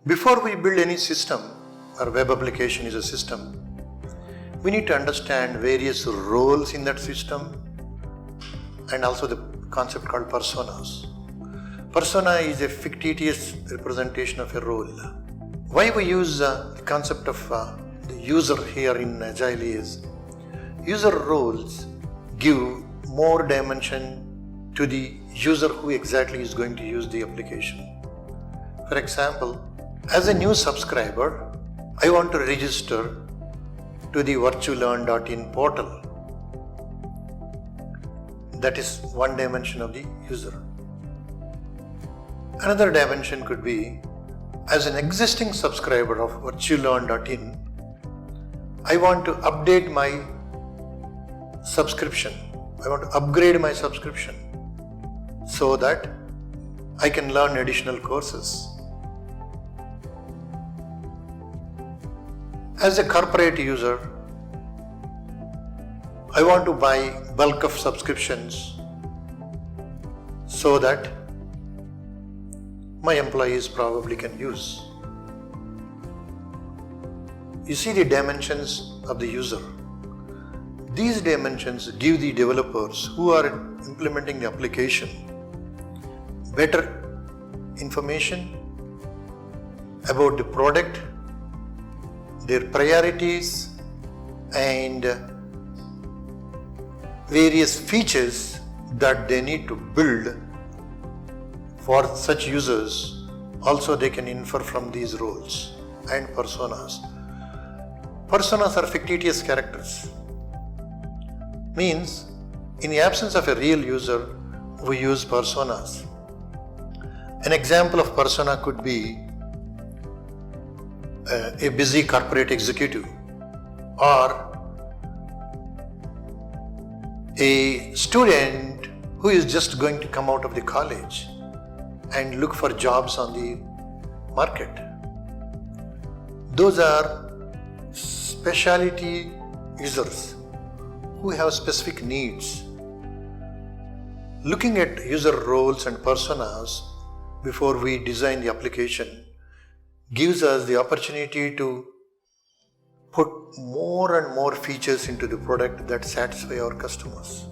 Before we build any system, or web application is a system, we need to understand various roles in that system and also the concept called personas. Persona is a fictitious representation of a role. Why we use the concept of the user here in Agile is, user roles give more dimension to the user who exactly is going to use the application. For example, as a new subscriber, I want to register to the Virtulearn.in portal. That is one dimension of the user. Another dimension could be, as an existing subscriber of Virtulearn.in, I want to update my subscription. I want to upgrade my subscription so that I can learn additional courses. As a corporate user, I want to buy bulk of subscriptions so that my employees probably can use. You see the dimensions of the user. These dimensions give the developers who are implementing the application better information about the product, their priorities, and various features that they need to build for such users. Also, they can infer from these roles and personas. Personas are fictitious characters. Means, in the absence of a real user, we use personas. An example of persona could be a busy corporate executive or a student who is just going to come out of the college and look for jobs on the market. Those are specialty users who have specific needs. Looking at user roles and personas before we design the application gives us the opportunity to put more and more features into the product that satisfy our customers.